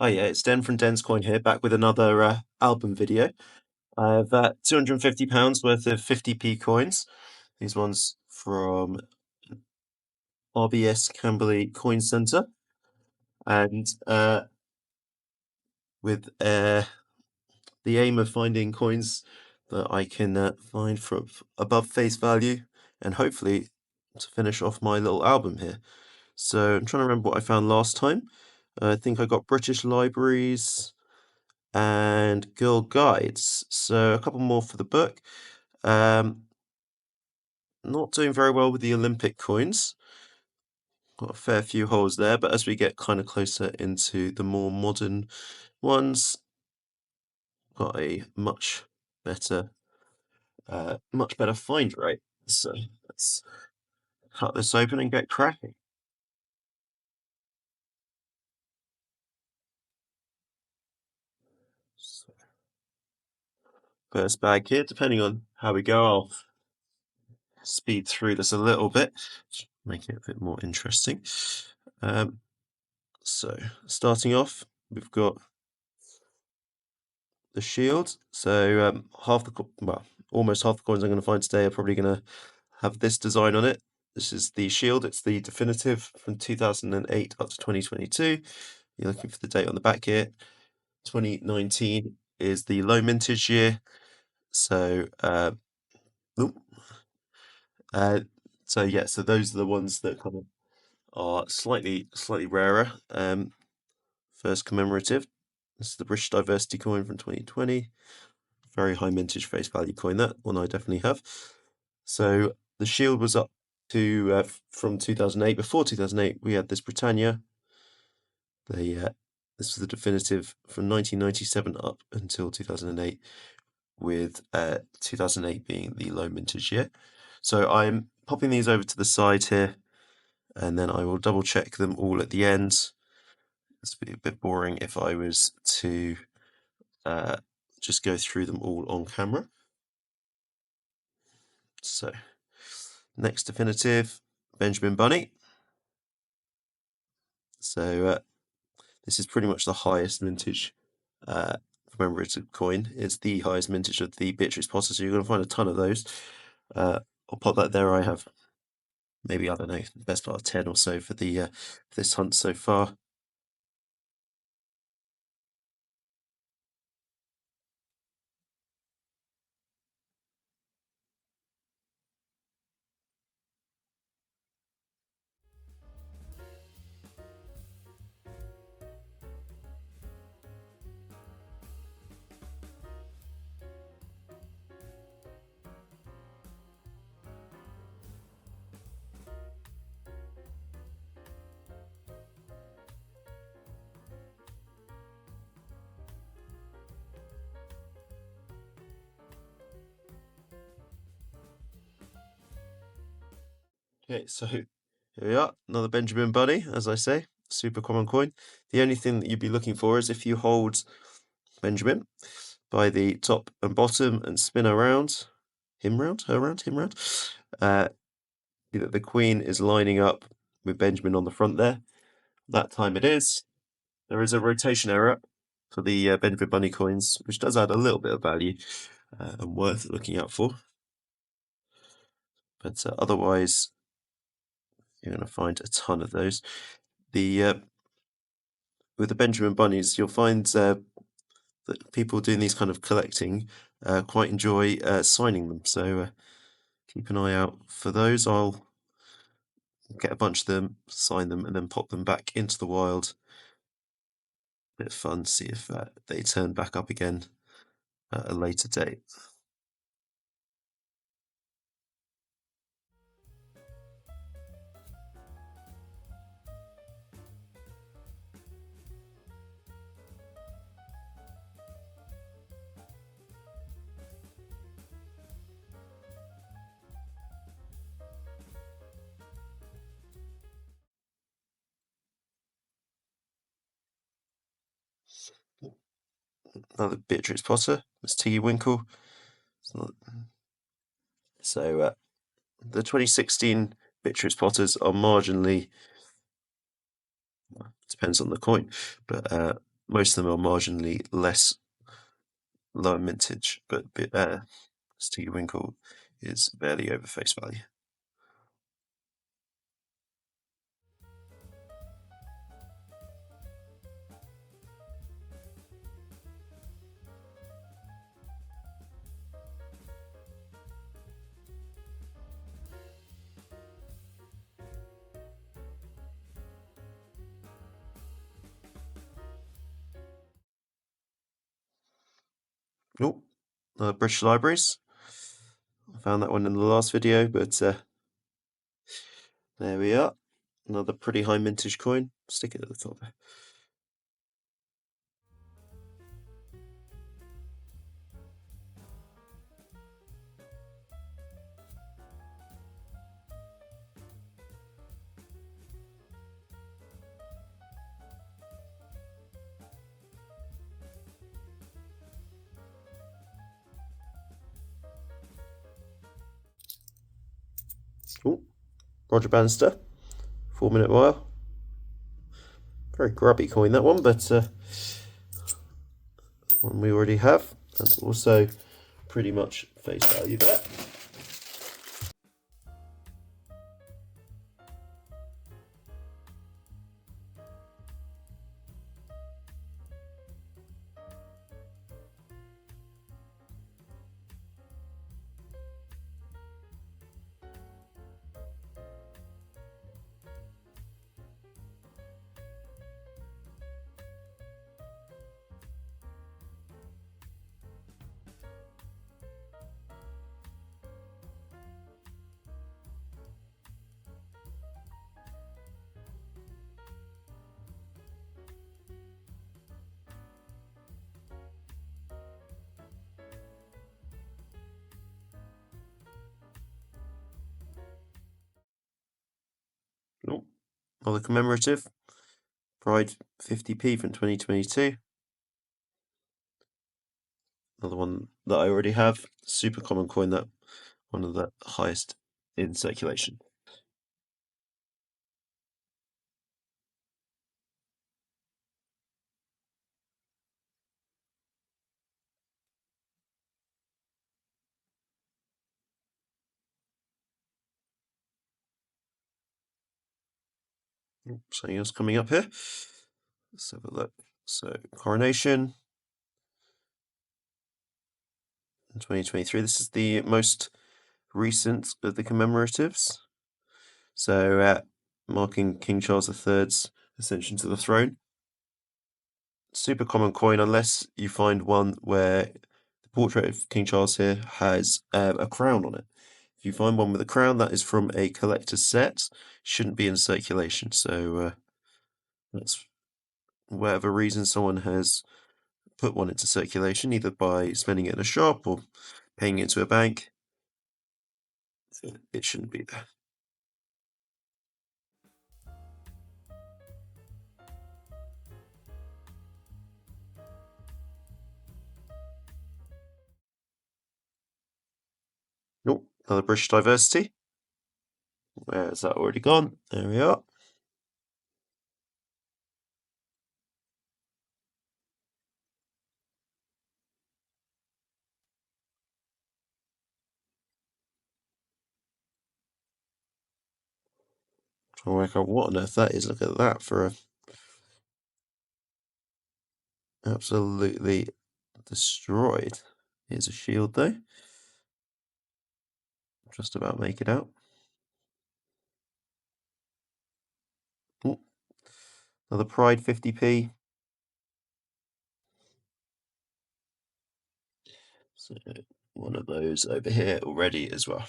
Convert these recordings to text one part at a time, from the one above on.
Hi, yeah, it's Den from Den's Coin here, back with another album video. I have £250 worth of 50p coins. These ones from RBS Camberley Coin Centre, and with the aim of finding coins that I can find from above face value, and hopefully to finish off my little album here. So I'm trying to remember what I found last time. I think I got British Libraries and Girl Guides. So a couple more for the book. Not doing very well with the Olympic coins. Got a fair few holes there, but as we get kind of closer into the more modern ones, got a better, much better find rate. So let's cut this open and get cracking. So, first bag here, depending on how we go, I'll speed through this a little bit, make it a bit more interesting. So starting off, we've got the shield. So almost half the coins I'm going to find today are probably going to have this design on it. This is the shield. It's the definitive from 2008 up to 2022. You're looking for the date on the back here. 2019 is the low mintage year. So, so those are the ones that kind of are slightly rarer. First commemorative. This is the British Diversity coin from 2020. Very high mintage face value coin. That one I definitely have. So the shield was up to from 2008. Before 2008, we had this Britannia. This was the definitive from 1997 up until 2008, with 2008 being the low mintage year. So I'm popping these over to the side here, and then I will double check them all at the end. It's be a bit boring if I was to just go through them all on camera. So next definitive, Benjamin Bunny. So this is pretty much the highest mintage commemorative coin. It's the highest mintage of the Beatrix Potter, so you're going to find a ton of those. I'll pop that there. I have maybe, I don't know, the best part of 10 or so for the for this hunt so far. Okay, so here we are, another Benjamin Bunny, as I say, super common coin. The only thing that you'd be looking for is if you hold Benjamin by the top and bottom and spin around, him round, her round, him round, the queen is lining up with Benjamin on the front there. That time it is. There is a rotation error for the Benjamin Bunny coins, which does add a little bit of value and worth looking out for. But otherwise, you're going to find a ton of those. The with the Benjamin Bunnies, you'll find that people doing these kind of collecting quite enjoy signing them. So keep an eye out for those. I'll get a bunch of them, sign them, and then pop them back into the wild. Bit of fun, see if they turn back up again at a later date. Another Beatrix Potter, Miss Tiggy Winkle. So the 2016 Beatrix Potters are marginally, depends on the coin, but most of them are marginally less lower mintage, but Sticky Winkle is barely over face value. Oh, British Libraries. I found that one in the last video, but there we are. Another pretty high mintage coin. Stick it at the top there. Oh, Roger Bannister, 4 minute mile. Very grubby coin that one, but one we already have. That's also pretty much face value there. Oh, another commemorative. Pride 50p from 2022. Another one that I already have. Super common coin, that one of the highest in circulation. Something else coming up here. Let's have a look. So, Coronation in 2023. This is the most recent of the commemoratives. So, marking King Charles III's ascension to the throne. Super common coin, unless you find one where the portrait of King Charles here has a crown on it. If you find one with a crown, that is from a collector's set. Shouldn't be in circulation. So that's whatever reason someone has put one into circulation, either by spending it in a shop or paying it to a bank. It shouldn't be there. Nope, another British diversity. Where is that already gone? There we are. Trying to work out what on earth that is. Look at that for a absolutely destroyed. Here's a shield though. Just about make it out. Ooh, another Pride 50p. So one of those over here already as well.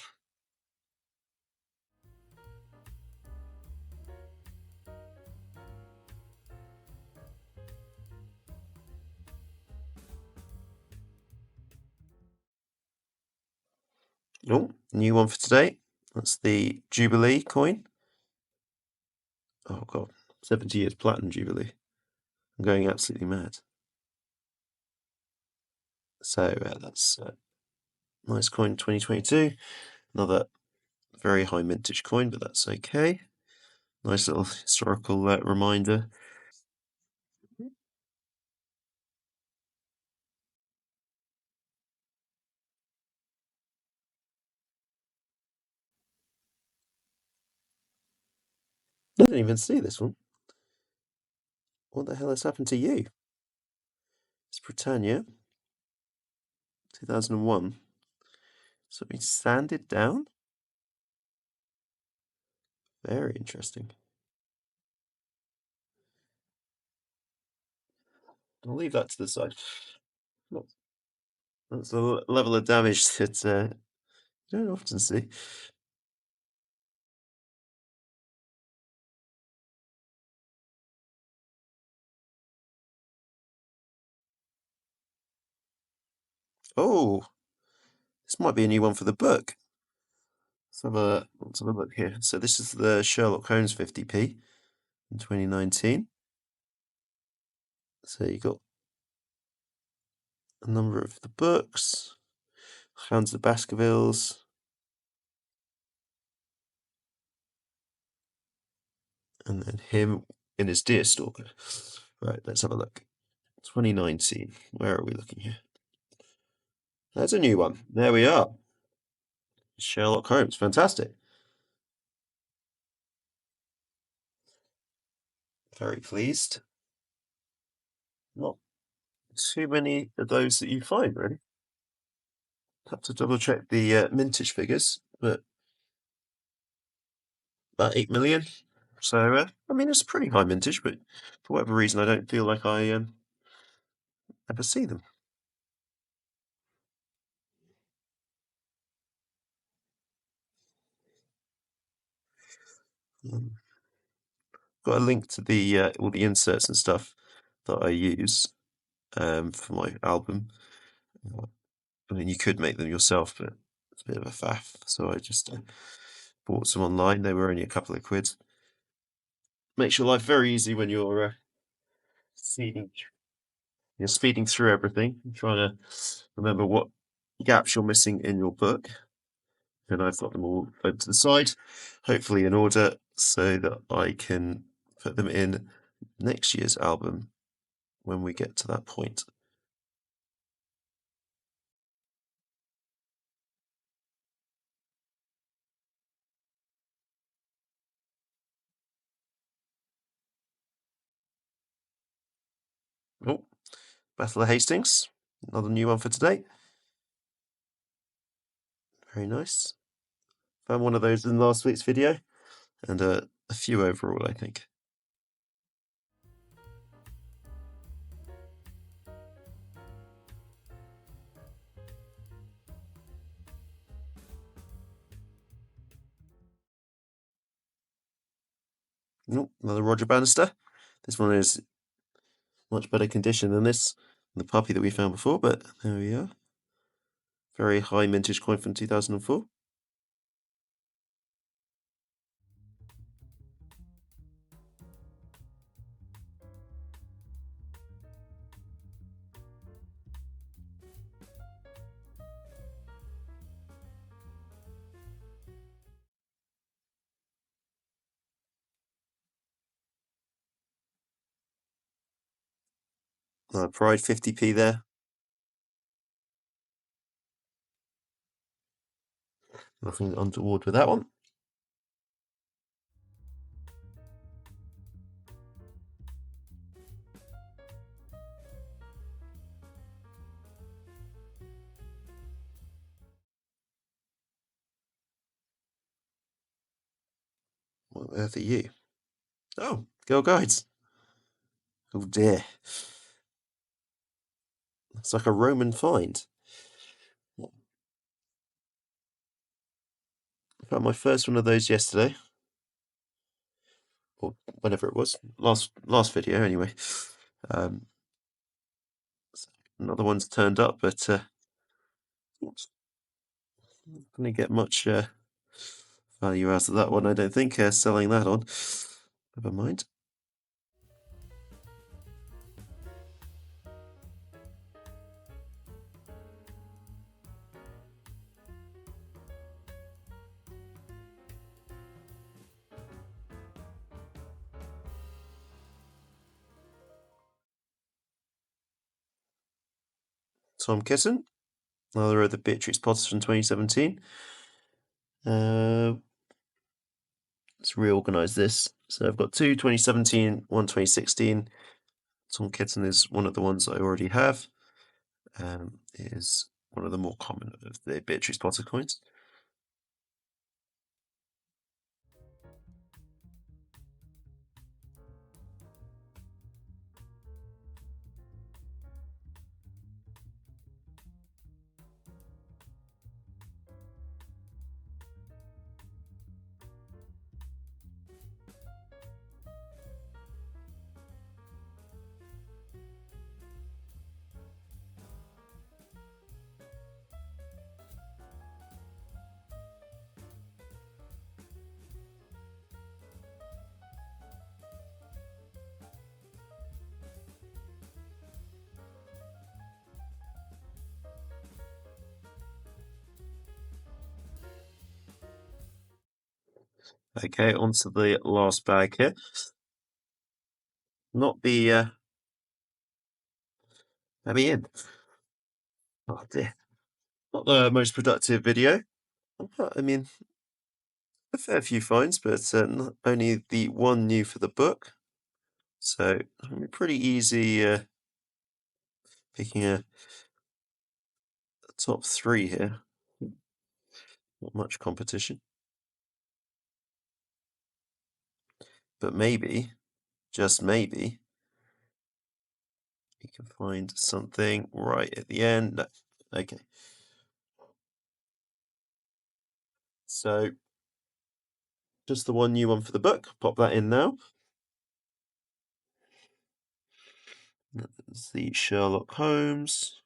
Oh, new one for today. That's the Jubilee coin. Oh god, 70 years platinum Jubilee. I'm going absolutely mad. So that's nice coin 2022. Another very high mintage coin, but that's okay. Nice little historical reminder. I didn't even see this one. What the hell has happened to you? It's Britannia, 2001. So we sanded down? Very interesting. I'll leave that to the side. That's a level of damage that you don't often see. Oh, this might be a new one for the book. Let's have a look here. So this is the Sherlock Holmes 50p in 2019. So you got a number of the books, Hounds of the Baskervilles, and then him in his Deerstalker. Right, let's have a look. 2019. Where are we looking here? That's a new one. There we are. Sherlock Holmes. Fantastic. Very pleased. Not too many of those that you find, really. Have to double check the mintage figures, but about 8 million. So, I mean, it's pretty high mintage, but for whatever reason, I don't feel like I ever see them. Um, got a link to the all the inserts and stuff that I use for my album. I mean, you could make them yourself, but it's a bit of a faff. So I just bought some online. They were only a couple of quid. Makes your life very easy when speeding, you're speeding through everything, and trying to remember what gaps you're missing in your book. And I've got them all over to the side, hopefully in order, so that I can put them in next year's album when we get to that point. Oh, Battle of Hastings, another new one for today. Very nice. Found one of those in last week's video, and a few overall, I think. Oh, another Roger Bannister. This one is much better condition than the puppy that we found before, but there we are. Very high mintage coin from 2004. Pride 50p there. Nothing untoward with that one. What on earth are you? Oh, Girl Guides. Oh dear. It's like a Roman find. I found my first one of those yesterday. Or whenever it was. Last video anyway. Another one's turned up, but not gonna get much value out of that one, I don't think, selling that on. Never mind. Tom Kitten, another of the Beatrix Potters from 2017. let's reorganize this. So I've got two 2017, one 2016. Tom Kitten is one of the ones I already have. It is one of the more common of the Beatrice Potter coins. Okay, on to the last bag here. Not the let me in. Oh dear. Not the most productive video. I mean, a fair few finds, but only the one new for the book. So pretty easy picking a top three here. Not much competition. But maybe, just maybe, we can find something right at the end. No. Okay. So, just the one new one for the book. Pop that in now. That's the Sherlock Holmes.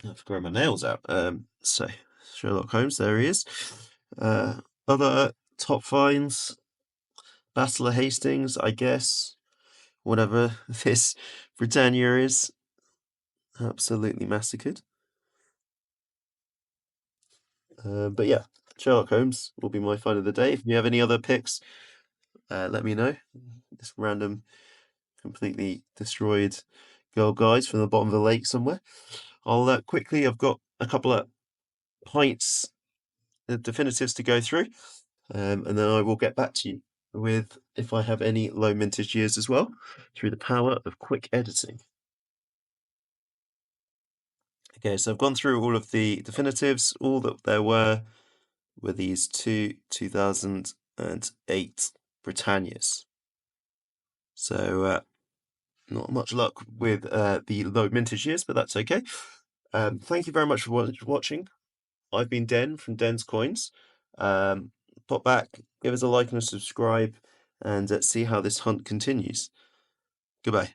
I've grown my nails out. So Sherlock Holmes, there he is. Other top finds, Battle of Hastings, I guess. Whatever this Britannia is, absolutely massacred. But yeah, Sherlock Holmes will be my find of the day. If you have any other picks, let me know. This random, completely destroyed Girl Guides from the bottom of the lake somewhere. I'll quickly, I've got a couple of pints, the definitives to go through, and then I will get back to you with if I have any low mintage years as well through the power of quick editing. Okay, so I've gone through all of the definitives. All that there were these two 2008 Britannias. So not much luck with the low mintage years, but that's okay. Thank you very much for watching. I've been Den from Den's Coins. Pop back, give us a like and a subscribe, and see how this hunt continues. Goodbye.